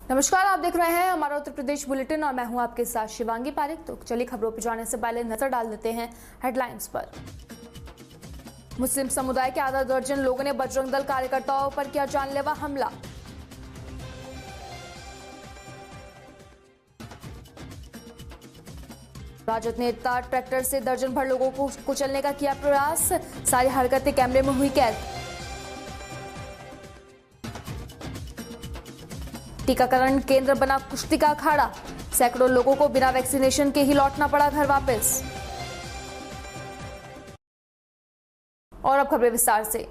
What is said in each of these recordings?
नमस्कार, आप देख रहे हैं हमारा उत्तर प्रदेश बुलेटिन और मैं हूं आपके साथ शिवांगी पारिक। तो चलिए खबरों पर जाने से पहले नजर डाल देते हैं हेडलाइंस पर। मुस्लिम समुदाय के आधा दर्जन लोगों ने बजरंग दल कार्यकर्ताओं पर किया जानलेवा हमला। राजद नेता ट्रैक्टर से दर्जन भर लोगों को कुचलने का किया प्रयास, सारी हरकतें कैमरे में हुई कैद। टीकाकरण केंद्र बना कुश्ती का अखाड़ा, सैकड़ों लोगों को बिना वैक्सीनेशन के ही लौटना पड़ा घर वापस। और अब खबरें विस्तार से।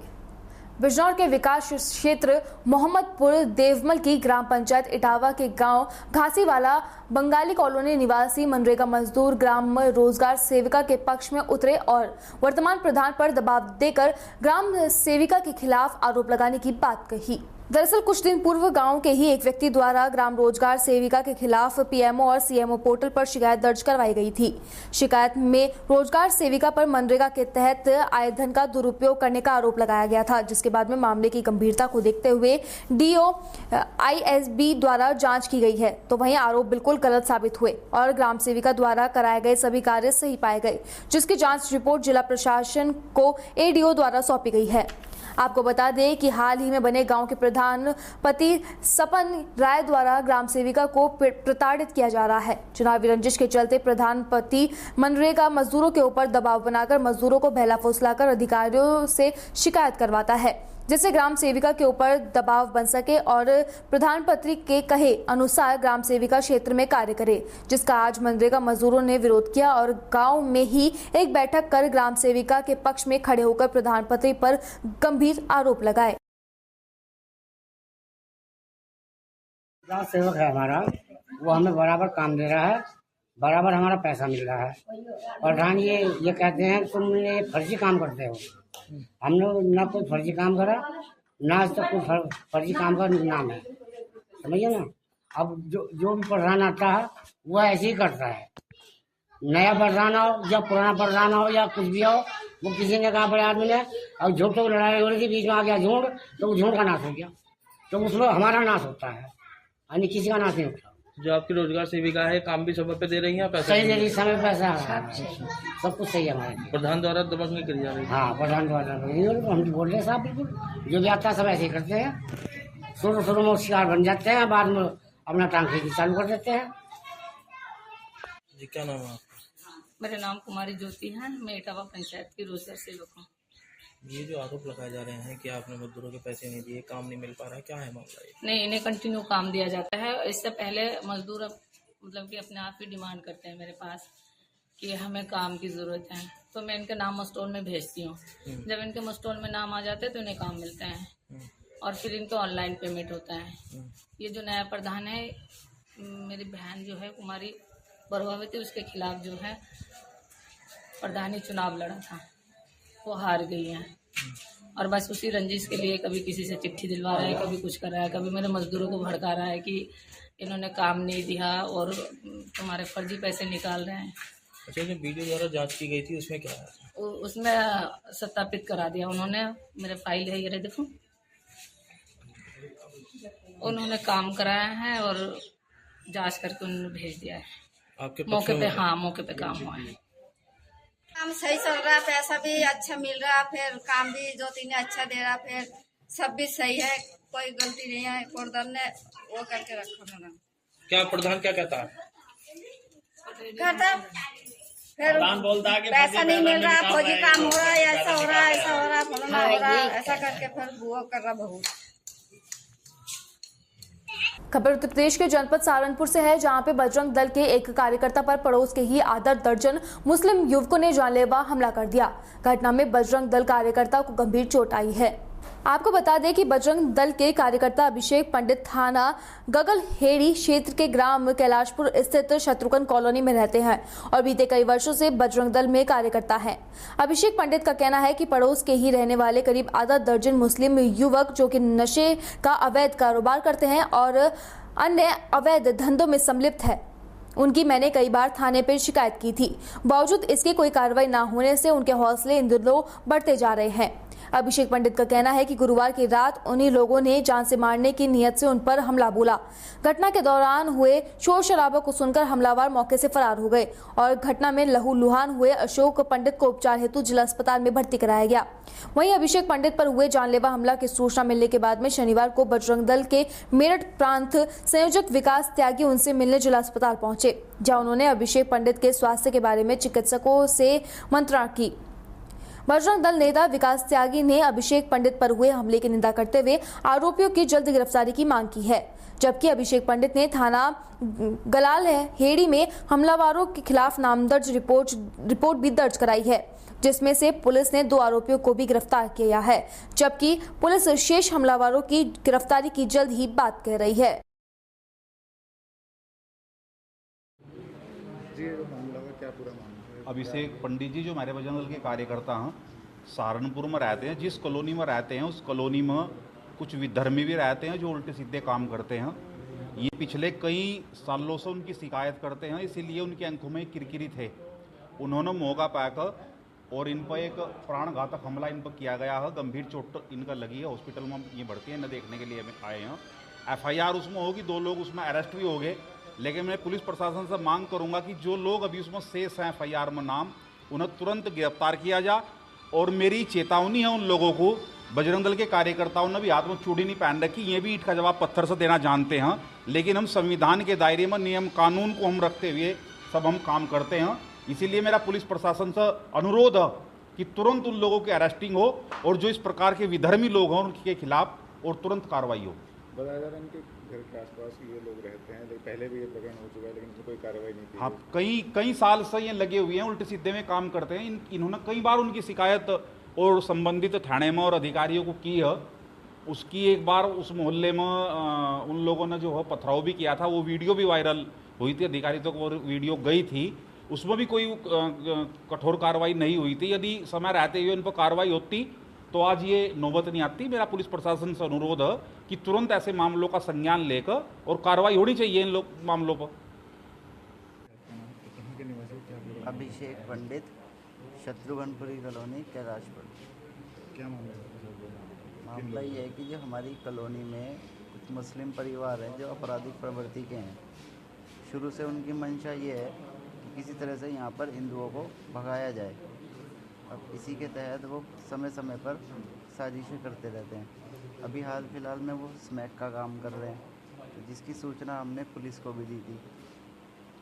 बिजनौर के विकास क्षेत्र मोहम्मदपुर देवमल की ग्राम पंचायत इटावा के गांव घासीवाला बंगाली कॉलोनी निवासी मनरेगा मजदूर ग्राम रोजगार सेविका के पक्ष में उतरे और वर्तमान प्रधान पर दबाव देकर ग्राम सेविका के खिलाफ आरोप लगाने की बात कही। दरअसल कुछ दिन पूर्व गांव के ही एक व्यक्ति द्वारा ग्राम रोजगार सेविका के खिलाफ पीएमओ और सीएमओ पोर्टल पर शिकायत दर्ज करवाई गई थी। शिकायत में रोजगार सेविका पर मनरेगा के तहत आय धन का दुरुपयोग करने का आरोप लगाया गया था, जिसके बाद में मामले की गंभीरता को देखते हुए डीओ आईएसबी द्वारा जांच की गई है। तो वहीं आरोप बिल्कुल गलत साबित हुए और ग्राम सेविका द्वारा कराए गए सभी कार्य सही पाए गए, जिसकी जाँच रिपोर्ट जिला प्रशासन को एडीओ द्वारा सौंपी गई है। आपको बता दें कि हाल ही में बने गांव के प्रधान पति सपन राय द्वारा ग्राम सेविका को प्रताड़ित किया जा रहा है। चुनावी रंजिश के चलते प्रधान पति मनरेगा मजदूरों के ऊपर दबाव बनाकर मजदूरों को बहला फुसलाकर अधिकारियों से शिकायत करवाता है, जिससे ग्राम सेविका के ऊपर दबाव बन सके और प्रधान पति के कहे अनुसार ग्राम सेविका क्षेत्र में कार्य करे, जिसका आज मनरेगा मजदूरों ने विरोध किया और गांव में ही एक बैठक कर ग्राम सेविका के पक्ष में खड़े होकर प्रधान पति पर गंभीर आरोप लगाए। ग्राम सेवक है हमारा, वो हमें बराबर काम दे रहा है, बराबर हमारा पैसा मिल रहा है। प्रधान ये कहते हैं तुम फर्जी काम करते हो। हमने ना कोई फर्जी काम करा, ना आज तक कोई फर्जी काम का नाम है, समझिए ना। अब जो भी प्रधान आता है वह ऐसे ही करता है। नया प्रधान हो या पुराना प्रधान हो या कुछ भी हो, वो किसी ने कहा बड़े आदमी ने और झूठ तो लड़ाई हो रही थी, बीच में आ गया झूठ, तो झूठ का नाश हो गया, तो उसमें हमारा नाश होता है, यानी किसी का नाश नहीं होता। जो आपकी रोजगार सेविका है काम भी समय पे दे रही है, पैसा सही दे रही, समय पैसा सब कुछ सही है हमारे। प्रधान द्वारा दबंग करी जा रही है। हाँ, प्रधान द्वारा हम बोल रहे हैं साहब, बिल्कुल जो भी आता है सब ऐसे ही करते हैं। शुरू में शिकार बन जाते हैं, बाद में अपना टांग खींची चालू कर देते हैं। जी क्या नाम है आपका? मेरा नाम कुमारी ज्योति है, मैं इटावा पंचायत की रोजगार सेवक हूँ। ये जो आरोप लगाए जा रहे हैं कि आपने मजदूरों के पैसे नहीं दिए, काम नहीं मिल पा रहा है, क्या है मामला ये? नहीं, इन्हें कंटिन्यू काम दिया जाता है। इससे पहले मजदूर मतलब कि अपने आप ही डिमांड करते हैं मेरे पास कि हमें काम की ज़रूरत है, तो मैं इनके नाम मस्टोल में भेजती हूँ। जब इनके मस्टोल में नाम आ जाते हैं तो इन्हें काम मिलते हैं और फिर इनको ऑनलाइन पेमेंट होता है। ये जो नया प्रधान है, मेरी बहन जो है कुमारी प्रभावती, उसके खिलाफ जो है प्रधानी चुनाव लड़ा था, वो हार गई है और बस उसी रंजिश के लिए कभी किसी से चिट्ठी दिलवा रहा है, कभी कुछ कर रहा है, कभी मेरे मजदूरों को भड़का रहा है कि इन्होंने काम नहीं दिया और तुम्हारे फर्जी पैसे निकाल रहे हैं। अच्छा, जो वीडियो द्वारा जांच की गई थी उसमें क्या है? उसमें सत्यापित करा दिया उन्होंने। मेरे फाइल है, ये देखो, उन्होंने काम कराया है और जांच करके उन्होंने भेज दिया है। आपके मौके पे, हाँ मौके पे काम हुआ है। काम सही चल रहा है, पैसा भी अच्छा मिल रहा है, फिर काम भी दो तीन अच्छा दे रहा, फिर सब भी सही है, कोई गलती नहीं है। प्रधान ने वो करके रखा मैंने। क्या प्रधान क्या कहता है? कहता फिर बोलता है कि पैसा नहीं मिल रहा, फौजी काम हो रहा है, ऐसा हो रहा है, ऐसा हो रहा है, फलाना हो रहा है, ऐसा करके फिर वो कर रहा बहुत। खबर उत्तर प्रदेश के जनपद सहारनपुर से है, जहां पे बजरंग दल के एक कार्यकर्ता पर पड़ोस के ही आधा दर्जन मुस्लिम युवकों ने जानलेवा हमला कर दिया। घटना में बजरंग दल कार्यकर्ता को गंभीर चोट आई है। आपको बता दें कि बजरंग दल के कार्यकर्ता अभिषेक पंडित थाना गगलहेड़ी क्षेत्र के ग्राम कैलाशपुर स्थित शत्रुघ्न कॉलोनी में रहते हैं और बीते कई वर्षों से बजरंग दल में कार्यकर्ता हैं। अभिषेक पंडित का कहना है कि पड़ोस के ही रहने वाले करीब आधा दर्जन मुस्लिम युवक जो कि नशे का अवैध कारोबार करते हैं और अन्य अवैध धंधों में सम्मिलित है, उनकी मैंने कई बार थाने पर शिकायत की थी। बावजूद इसके कोई कार्रवाई न होने से उनके हौसले इन दिनों बढ़ते जा रहे हैं। अभिषेक पंडित का कहना है कि गुरुवार की रात उन्हीं लोगों ने जान से मारने की नियत से उन पर हमला बोला। घटना के दौरान हुए शोर शराबा को सुनकर हमलावर मौके से फरार हो गए और घटना में लहूलुहान हुए अशोक पंडित को उपचार हेतु जिला अस्पताल में भर्ती कराया गया। वहीं अभिषेक पंडित पर हुए जानलेवा हमला की सूचना मिलने के बाद में शनिवार को बजरंग दल के मेरठ प्रांत संयोजक विकास त्यागी उनसे मिलने जिला अस्पताल पहुंचे, जहां उन्होंने अभिषेक पंडित के स्वास्थ्य के बारे में चिकित्सकों से मंत्रणा की। बजरंग दल नेता विकास त्यागी ने अभिषेक पंडित पर हुए हमले की निंदा करते हुए आरोपियों की जल्द गिरफ्तारी की मांग की है, जबकि अभिषेक पंडित ने थाना गलाल हेड़ी में हमलावरों के खिलाफ नामदर्ज रिपोर्ट भी दर्ज कराई है, जिसमें से पुलिस ने 2 आरोपियों को भी गिरफ्तार किया है, जबकि पुलिस शेष हमलावरों की गिरफ्तारी की जल्द ही बात कह रही है। अभिषेक पंडित जी जो हमारे बजरंग दल के कार्यकर्ता हैं, सहारनपुर में रहते हैं। जिस कॉलोनी में रहते हैं उस कॉलोनी में कुछ विधर्मी भी रहते हैं जो उल्टे सीधे काम करते हैं। ये पिछले कई सालों से उनकी शिकायत करते हैं, इसीलिए उनकी आंखों में किरकिरी थे। उन्होंने मौका पाकर और इन पर एक प्राणघातक हमला इन पर किया गया है। गंभीर चोट इनका लगी है, हॉस्पिटल में ये भर्ती है, इन्हें देखने के लिए आए हैं। FIR उसमें होगी, 2 लोग उसमें अरेस्ट भी हो गए। लेकिन मैं पुलिस प्रशासन से मांग करूंगा कि जो लोग अभी उसमें शेष हैं FIR में नाम, उन्हें तुरंत गिरफ्तार किया जा। और मेरी चेतावनी है उन लोगों को, बजरंग दल के कार्यकर्ताओं ने भी हाथ में चूड़ी नहीं पहन रखी, ये भी ईंट का जवाब पत्थर से देना जानते हैं। लेकिन हम संविधान के दायरे में नियम कानून को हम रखते हुए सब हम काम करते हैं। इसीलिए मेरा पुलिस प्रशासन से अनुरोध है कि तुरंत उन लोगों की अरेस्टिंग हो और जो इस प्रकार के विधर्मी लोग हैं उनके खिलाफ और तुरंत कार्रवाई हो। बताया जा रहा है इनके घर के आसपास ये लोग रहते हैं, लेकिन पहले भी ये प्रकरण हो चुका है, लेकिन इसमें कोई कार्रवाई नहीं की। हाँ, कई साल से ये लगे हुए हैं, उल्टे सीधे में काम करते हैं। इन्होंने कई बार उनकी शिकायत और संबंधित थाने में और अधिकारियों को की है। उसकी एक बार उस मोहल्ले में उन लोगों ने जो है पथराव भी किया था, वो वीडियो भी वायरल हुई थी, अधिकारी तक वो वीडियो गई थी। उसमें भी कोई कठोर कार्रवाई नहीं हुई थी। यदि समय रहते हुए इन पर कार्रवाई होती तो आज ये नौबत नहीं आती। मेरा पुलिस प्रशासन से अनुरोध है कि तुरंत ऐसे मामलों का संज्ञान लेकर और कार्रवाई होनी चाहिए इन मामलों पर। अभिषेक पंडित, शत्रुघ्नपुरी कॉलोनी, कैलाशपुर। क्या मामला ये है कि जो हमारी कॉलोनी में कुछ मुस्लिम परिवार हैं जो आपराधिक प्रवृत्ति के हैं। शुरू से उनकी मंशा ये है कि किसी तरह से यहाँ पर हिंदुओं को भगाया जाए। अब इसी के तहत वो समय समय पर साजिशें करते रहते हैं। अभी हाल फिलहाल में वो स्मैक का काम कर रहे हैं, तो जिसकी सूचना हमने पुलिस को भी दी थी।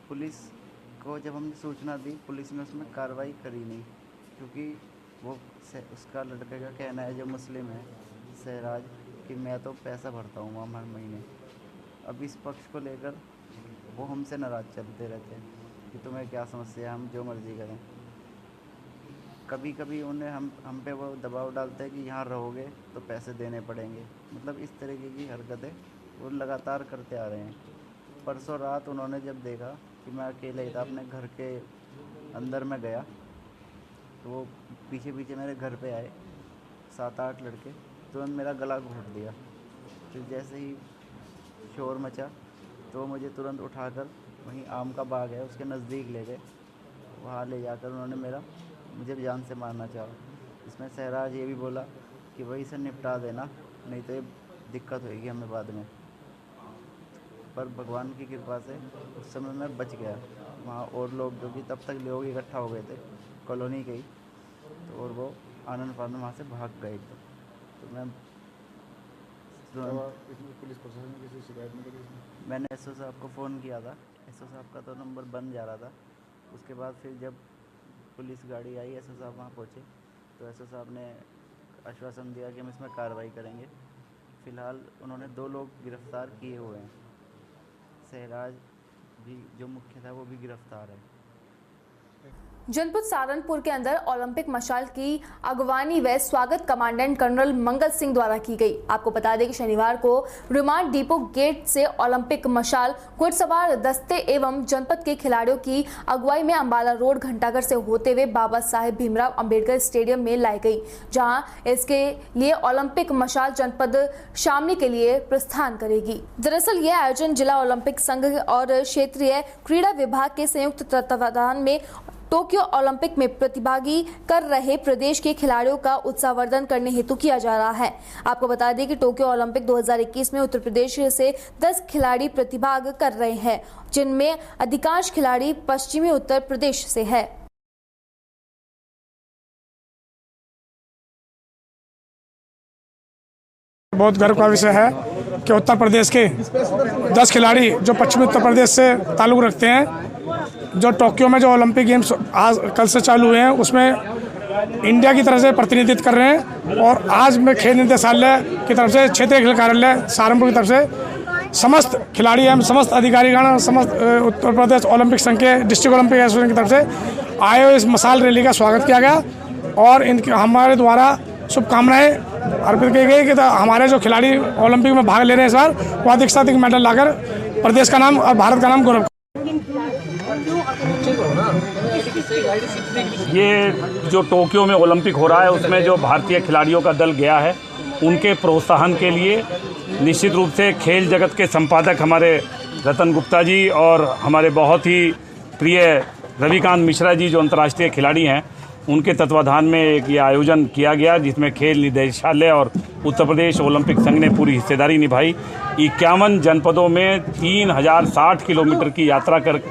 पुलिस को जब हमने सूचना दी, पुलिस ने उसमें कार्रवाई करी नहीं, क्योंकि वो उसका लड़के का कहना है जो मुस्लिम है सहराज, कि मैं तो पैसा भरता हूँ वहाँ हर महीने। अब इस पक्ष को लेकर वो हमसे नाराज़ चलते रहते हैं कि तुम्हें क्या समस्या, हम जो मर्ज़ी करें। कभी कभी उन्हें हम पे वो दबाव डालते हैं कि यहाँ रहोगे तो पैसे देने पड़ेंगे। मतलब इस तरीके की हरकतें वो लगातार करते आ रहे हैं। परसों रात उन्होंने जब देखा कि मैं अकेले ही था, अपने घर के अंदर में गया, तो वो पीछे पीछे मेरे घर पे आए 7-8 लड़के, तुरंत मेरा गला घोंट दिया। फिर जैसे ही शोर मचा तो वो मुझे तुरंत उठाकर वहीं आम का बाग है उसके नज़दीक ले गए। वहाँ ले जाकर उन्होंने मुझे जान से मारना चाहा। इसमें सहराज ये भी बोला कि वही से निपटा देना, नहीं तो ये दिक्कत होगी हमें बाद में। पर भगवान की कृपा से उस समय मैं बच गया। वहाँ और लोग जो कि तब तक लोग इकट्ठा हो गए थे कॉलोनी के ही, तो और वो आनंद फानंद वहाँ से भाग गए। तो मैं पुलिस प्रशासन ने किसी शिकायत नहीं करी? मैंने एसओ साहब को फ़ोन किया था, एसओ साहब का तो नंबर बन जा रहा था। उसके बाद फिर जब पुलिस गाड़ी आई, एसओ साहब वहाँ पहुँचे, तो एसओ साहब ने आश्वासन दिया कि हम इसमें कार्रवाई करेंगे। फ़िलहाल उन्होंने 2 लोग गिरफ़्तार किए हुए हैं। सहराज भी जो मुख्य था वो भी गिरफ़्तार है। जनपद सहारनपुर के अंदर ओलंपिक मशाल की अगवानी व स्वागत कमांडेंट कर्नल मंगल सिंह द्वारा की गई। आपको बता दें कि शनिवार को रिमांड डिपो गेट से ओलंपिक मशाल घुड़सवार दस्ते एवं जनपद के खिलाड़ियों की अगुवाई में अंबाला रोड घंटाघर से होते हुए बाबा साहेब भीमराव अंबेडकर स्टेडियम में लाई गई, जहां इसके लिए ओलंपिक मशाल जनपद शामली के लिए प्रस्थान करेगी। दरअसल यह आयोजन जिला ओलंपिक संघ और क्षेत्रीय क्रीड़ा विभाग के संयुक्त तत्वावधान में टोक्यो ओलंपिक में प्रतिभागी कर रहे प्रदेश के खिलाड़ियों का उत्साहवर्धन करने हेतु किया जा रहा है। आपको बता दें कि टोक्यो ओलंपिक 2021 में उत्तर प्रदेश से 10 खिलाड़ी प्रतिभाग कर रहे हैं, जिनमें अधिकांश खिलाड़ी पश्चिमी उत्तर प्रदेश से है। बहुत गर्व का विषय है कि उत्तर प्रदेश के 10 खिलाड़ी जो पश्चिमी उत्तर प्रदेश से ताल्लुक़ रखते हैं, जो टोक्यो में जो ओलंपिक गेम्स आज कल से चालू हुए हैं उसमें इंडिया की तरफ से प्रतिनिधित्व कर रहे हैं। और आज मैं खेल निदेशालय की तरफ से क्षेत्रीय खेल कार्यालय सहारनपुर की तरफ से समस्त खिलाड़ी एवं समस्त अधिकारीगण, समस्त उत्तर प्रदेश ओलंपिक संघ के डिस्ट्रिक्ट ओलंपिक एसोसिएशन की तरफ से आए हुए इस मशाल रैली का स्वागत किया गया और इनके हमारे द्वारा शुभकामनाएं अर्पित की गई कि हमारे जो खिलाड़ी ओलंपिक में भाग ले रहे हैं इस बार वो अधिक से अधिक मेडल लाकर प्रदेश का नाम और भारत का नाम गौरव। ये जो टोक्यो में ओलंपिक हो रहा है उसमें जो भारतीय खिलाड़ियों का दल गया है उनके प्रोत्साहन के लिए निश्चित रूप से खेल जगत के संपादक हमारे रतन गुप्ता जी और हमारे बहुत ही प्रिय रविकांत मिश्रा जी जो अंतर्राष्ट्रीय खिलाड़ी हैं उनके तत्वाधान में एक ये आयोजन किया गया, जिसमें खेल निदेशालय और उत्तर प्रदेश ओलंपिक संघ ने पूरी हिस्सेदारी निभाई। 51 जनपदों में 3060 किलोमीटर की यात्रा कर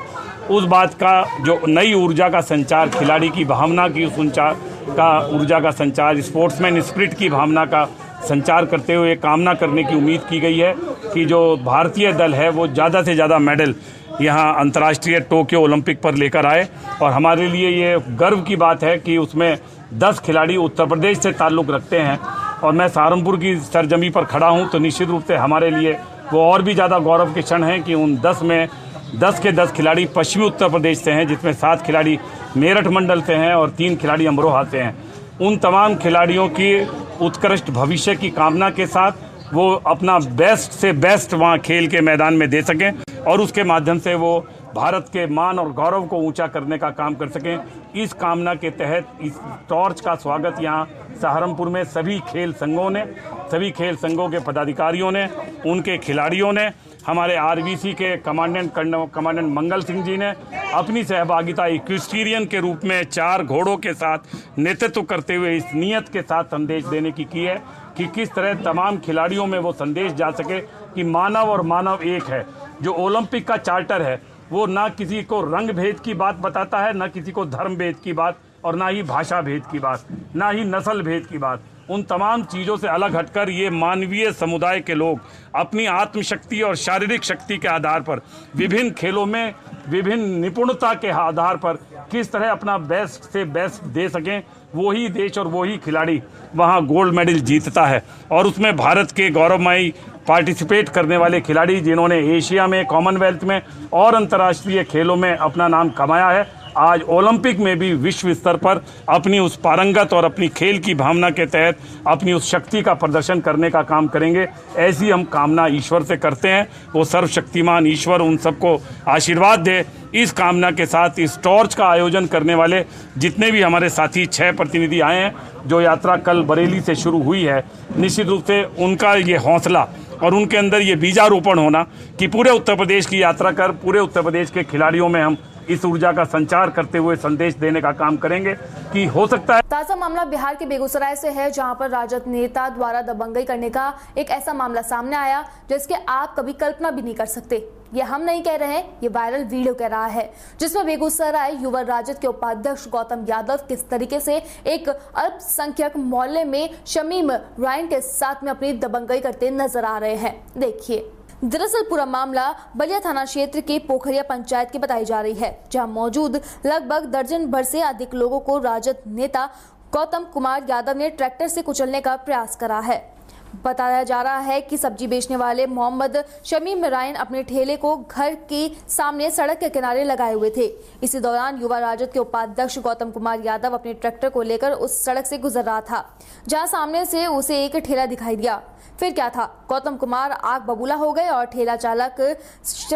उस बात का जो नई ऊर्जा का संचार, खिलाड़ी की भावना की ऊर्जा का संचार, स्पोर्ट्समैन स्पिरिट की भावना का संचार करते हुए कामना करने की उम्मीद की गई है कि जो भारतीय दल है वो ज़्यादा से ज़्यादा मेडल यहाँ अंतर्राष्ट्रीय टोक्यो ओलंपिक पर लेकर आए। और हमारे लिए ये गर्व की बात है कि उसमें 10 खिलाड़ी उत्तर प्रदेश से ताल्लुक़ रखते हैं और मैं सहारनपुर की सरजमी पर खड़ा हूँ, तो निश्चित रूप से हमारे लिए वो और भी ज़्यादा गौरव के क्षण हैं कि उन 10 में 10 के 10 खिलाड़ी पश्चिमी उत्तर प्रदेश से हैं, जिसमें 7 खिलाड़ी मेरठ मंडल से हैं और 3 खिलाड़ी अमरोहा से हैं। उन तमाम खिलाड़ियों की उत्कृष्ट भविष्य की कामना के साथ वो अपना बेस्ट से बेस्ट वहाँ खेल के मैदान में दे सकें और उसके माध्यम से वो भारत के मान और गौरव को ऊंचा करने का काम कर सकें। इस कामना के तहत इस टॉर्च का स्वागत यहाँ सहारनपुर में सभी खेल संघों ने, सभी खेल संघों के पदाधिकारियों ने, उनके खिलाड़ियों ने, हमारे आरबीसी के कमांडेंट मंगल सिंह जी ने अपनी सहभागिता इक्विस्टीरियन के रूप में 4 घोड़ों के साथ नेतृत्व करते हुए इस नियत के साथ संदेश देने की है कि किस तरह तमाम खिलाड़ियों में वो संदेश जा सके कि मानव और मानव एक है। जो ओलंपिक का चार्टर है वो ना किसी को रंग भेद की बात बताता है, ना किसी को धर्म भेद की बात और ना ही भाषा भेद की बात, ना ही नस्ल भेद की बात। उन तमाम चीज़ों से अलग हटकर ये मानवीय समुदाय के लोग अपनी आत्मशक्ति और शारीरिक शक्ति के आधार पर विभिन्न खेलों में विभिन्न निपुणता के आधार पर किस तरह अपना बेस्ट से बेस्ट दे सकें, वही देश और वही खिलाड़ी वहाँ गोल्ड मेडल जीतता है। और उसमें भारत के गौरवमयी पार्टिसिपेट करने वाले खिलाड़ी जिन्होंने एशिया में, कॉमनवेल्थ में और अंतर्राष्ट्रीय खेलों में अपना नाम कमाया है, आज ओलंपिक में भी विश्व स्तर पर अपनी उस पारंगत और अपनी खेल की भावना के तहत अपनी उस शक्ति का प्रदर्शन करने का काम करेंगे। ऐसी हम कामना ईश्वर से करते हैं। वो सर्वशक्तिमान ईश्वर उन सबको आशीर्वाद दे। इस कामना के साथ इस टॉर्च का आयोजन करने वाले जितने भी हमारे साथी 6 प्रतिनिधि आए हैं, जो यात्रा कल बरेली से शुरू हुई है, निश्चित रूप से उनका ये हौसला और उनके अंदर ये बीजारोपण होना कि पूरे उत्तर प्रदेश की यात्रा कर पूरे उत्तर प्रदेश के खिलाड़ियों में हम इस ऊर्जा का संचार करते हुए संदेश देने का काम करेंगे कि हो सकता है। ताजा मामला बिहार के बेगूसराय से है, जहां पर राजद नेता द्वारा दबंगई करने का एक ऐसा मामला सामने आया जिसके आप कभी कल्पना भी नहीं कर सकते। ये हम नहीं कह रहे हैं, ये वायरल वीडियो कह रहा है, जिसमें बेगूसराय युवा राजद के उपाध्यक्ष गौतम यादव किस तरीके से एक अल्पसंख्यक मोहल्ले में शमीम रायन के साथ में अपनी दबंगई करते नजर आ रहे हैं। देखिए। दरअसल पूरा मामला बलिया थाना क्षेत्र के पोखरिया पंचायत की बताई जा रही है, जहां मौजूद लगभग दर्जन भर से अधिक लोगों को राजद नेता गौतम कुमार यादव ने ट्रैक्टर से कुचलने का प्रयास करा है। बताया जा रहा है कि सब्जी बेचने वाले मोहम्मद शमीम रायन अपने ठेले को घर के सामने सड़क के किनारे लगाए हुए थे। इसी दौरान युवा राजद के उपाध्यक्ष गौतम कुमार यादव अपने ट्रैक्टर को लेकर उस सड़क से गुजर रहा था, जहां सामने से उसे एक ठेला दिखाई दिया। फिर क्या था, गौतम कुमार आग बबूला हो गए और ठेला चालक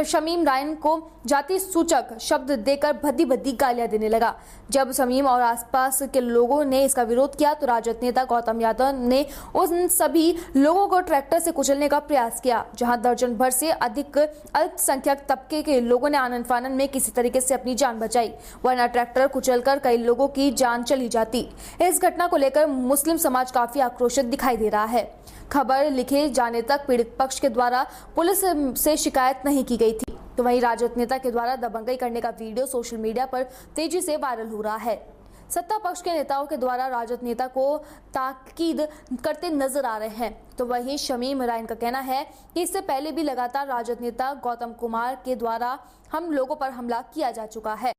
शमीम रायन को जाति सूचक शब्द देकर भद्दी भद्दी गालियां देने लगा। जब शमीम और आसपास के लोगों ने इसका विरोध किया तो राजद नेता गौतम यादव ने उन सभी लोगों को ट्रैक्टर से कुचलने का प्रयास किया, जहां दर्जन भर से अधिक अल्पसंख्यक तबके के लोगों ने आनन फानन में किसी तरीके से अपनी जान बचाई, वरना ट्रैक्टर कुचलकर कई लोगों की जान चली जाती। इस घटना को लेकर मुस्लिम समाज काफी आक्रोशित दिखाई दे रहा है। खबर लिखे जाने तक पीड़ित पक्ष के द्वारा पुलिस से शिकायत नहीं की गई थी, तो वहीं राजद नेता के द्वारा दबंगई करने का वीडियो सोशल मीडिया पर तेजी से वायरल हो रहा है। सत्ता पक्ष के नेताओं के द्वारा राजद नेता को ताकीद करते नजर आ रहे हैं, तो वहीं शमीम रायन का कहना है कि इससे पहले भी लगातार राजद नेता गौतम कुमार के द्वारा हम लोगों पर हमला किया जा चुका है।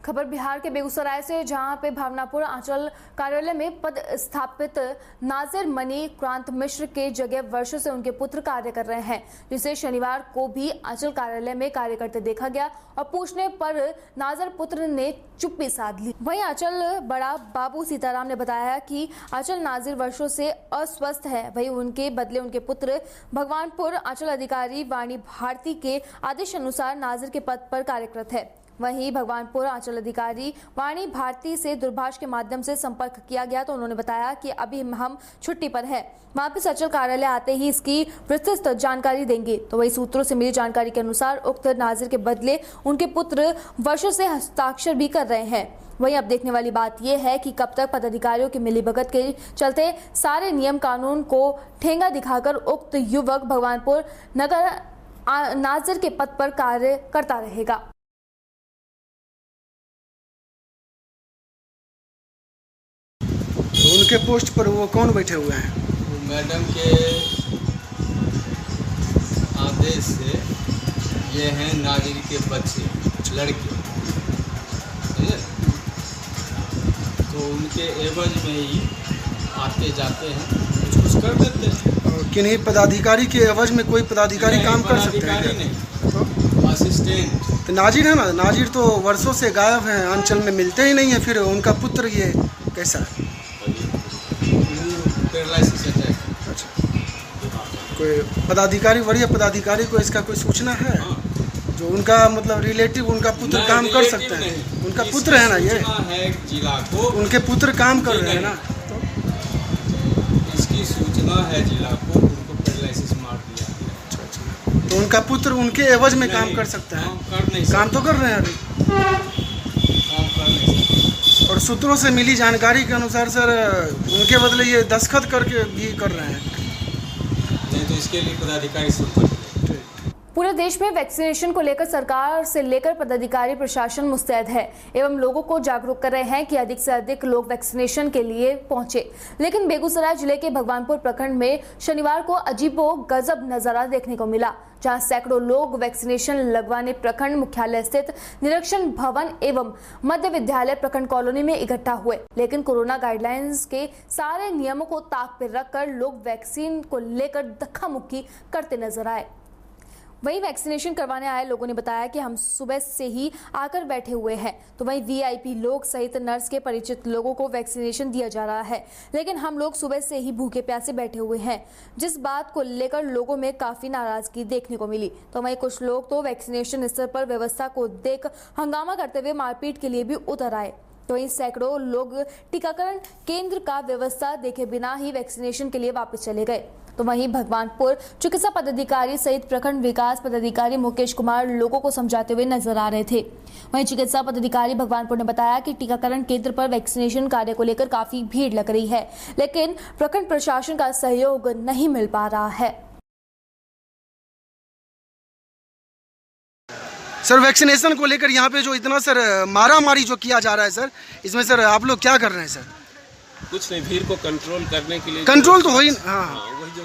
खबर बिहार के बेगूसराय से, जहां पे भावनापुर आंचल कार्यालय में पद स्थापित नाजिर मनी क्रांत मिश्र के जगह वर्षों से उनके पुत्र कार्य कर रहे हैं, जिसे शनिवार को भी आंचल कार्यालय में कार्य करते देखा गया और पूछने पर नाजिर पुत्र ने चुप्पी साध ली। वहीं आंचल बड़ा बाबू सीताराम ने बताया कि आंचल नाजिर वर्षों से अस्वस्थ है, वहीं उनके बदले उनके पुत्र भगवानपुर आंचल अधिकारी वाणी भारती के आदेश अनुसार नाजिर के पद पर कार्यरत है। वहीं भगवानपुर आंचल अधिकारी वाणी भारती से दूरभाष के माध्यम से संपर्क किया गया, तो उन्होंने बताया कि अभी हम छुट्टी पर है, वापस आंचल कार्यालय आते ही इसकी विस्तृत जानकारी देंगे। तो वही सूत्रों से मिली जानकारी के अनुसार उक्त नाजिर के बदले उनके पुत्र वर्षों से हस्ताक्षर भी कर रहे हैं। वहीं अब देखने वाली बात यह है कि कब तक पदाधिकारियों की मिलीभगत के चलते सारे नियम कानून को ठेंगा दिखाकर उक्त युवक भगवानपुर नगर नाजिर के पद पर कार्य करता रहेगा। तो उनके पोस्ट पर वो कौन बैठे हुए हैं? वो मैडम के आदेश से ये हैं नाजिर के बच्चे, लड़के, तो उनके एवज में ही आते जाते हैं, कुछ कर देते हैं। और किन्हीं पदाधिकारी के एवज में कोई पदाधिकारी काम कर सकते हैं? नहीं, असिस्टेंट। तो नाजिर है ना, नाजिर तो वर्षों से गायब हैं, अंचल में मिलते ही नहीं है, फिर उनका पुत्र ये कैसा? अच्छा, कोई पदाधिकारी, वरीय पदाधिकारी को इसका कोई सूचना है? जो उनका मतलब रिलेटिव, उनका पुत्र काम कर सकते हैं? उनका पुत्र है ना, ये जिला को उनके पुत्र काम कर रहे हैं ना, तो इसकी सूचना है जिला को, उनको पैरालिसिस मार दिया। अच्छा, तो उनका पुत्र उनके एवज में काम कर सकते हैं? काम तो कर रहे हैं अभी, काम कर नहीं सकते। और सूत्रों से मिली जानकारी के अनुसार सर उनके बदले ये दस्तखत करके भी कर रहे हैं। नहीं तो इसके लिए पदाधिकारी संपर्क। पूरे देश में वैक्सीनेशन को लेकर सरकार से लेकर पदाधिकारी प्रशासन मुस्तैद है एवं लोगों को जागरूक कर रहे हैं कि अधिक से अधिक लोग वैक्सीनेशन के लिए पहुंचे। लेकिन बेगूसराय जिले के भगवानपुर प्रखंड में शनिवार को अजीबो गजब नजारा देखने को मिला, जहां सैकड़ों लोग वैक्सीनेशन लगवाने प्रखंड मुख्यालय स्थित निरीक्षण भवन एवं मध्य विद्यालय प्रखंड कॉलोनी में इकट्ठा हुए। लेकिन कोरोना गाइडलाइंस के सारे नियमों को ताक पर रखकर लोग वैक्सीन को लेकर धक्का मुक्की करते नजर आए। वहीं वैक्सीनेशन करवाने आए लोगों ने बताया कि हम सुबह से ही आकर बैठे हुए हैं, तो वहीं वीआईपी लोग सहित नर्स के परिचित लोगों को वैक्सीनेशन दिया जा रहा है, लेकिन हम लोग सुबह से ही भूखे प्यासे बैठे हुए हैं, जिस बात को लेकर लोगों में काफी नाराजगी देखने को मिली। तो वहीं कुछ लोग तो वैक्सीनेशन स्थल पर व्यवस्था को देख हंगामा करते हुए मारपीट के लिए भी उतर आए। तो वहीं सैकड़ों लोग टीकाकरण केंद्र का व्यवस्था देखे बिना ही वैक्सीनेशन के लिए वापस चले गए। तो वहीं भगवानपुर चिकित्सा पदाधिकारी सहित प्रखंड विकास पदाधिकारी मुकेश कुमार लोगों को समझाते हुए नजर आ रहे थे। वहीं चिकित्सा पदाधिकारी भगवानपुर ने बताया कि टीकाकरण केंद्र पर वैक्सीनेशन कार्य को लेकर काफी भीड़ लग रही है, लेकिन प्रखंड प्रशासन का सहयोग नहीं मिल पा रहा है। सर वैक्सीनेशन को लेकर यहाँ पे जो इतना सर मारामारी जो किया जा रहा है सर, इसमें सर आप लोग क्या कर रहे हैं सर? कुछ नहीं, भीड़ को कंट्रोल करने के लिए कंट्रोल तो हो ही वही जो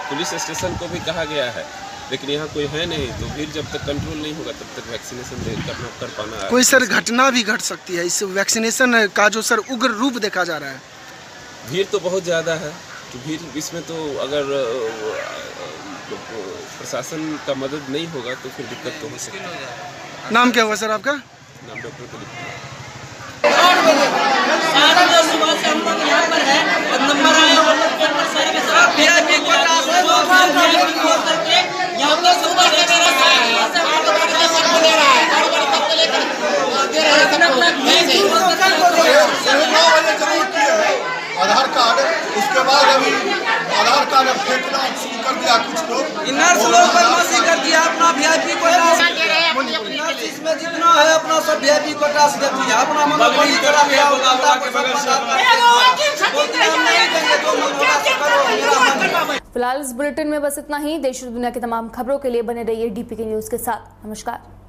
पुलिस स्टेशन को भी कहा गया है, लेकिन यहाँ कोई है नहीं, तो भीड़ जब तक कंट्रोल नहीं होगा तब तक वैक्सीनेशन कर पाना। कोई सर घटना भी घट सकती है इस वैक्सीनेशन का जो सर उग्र रूप देखा जा रहा है? भीड़ तो बहुत ज़्यादा है, तो भीड़ इसमें तो अगर प्रशासन का मदद नहीं होगा तो फिर दिक्कत तो हो सकती है। नाम क्या हुआ सर आपका? नाम डॉक्टर कुलदीप। 7 बजे सुबह से हम लोग यहाँ पर है और नंबर आए हम लोग के अंदर सारे के साथ वीआईपी कोटा से 2 करके यहाँ पे सुबह से बाद अभी आधार कार्ड फेंकना शुरू कर दिया कुछ लोग। नर्स लोग बदमाशी कर दिया, अपना VIP कोटा नर्स इसमें जितना है अपना सब VIP कोटा से देती है, अपना मनोबली करा दिया फिलहाल इस बुलेटिन में बस इतना ही। देश और दुनिया की तमाम खबरों के लिए बने रहिए DPK न्यूज के साथ। नमस्कार।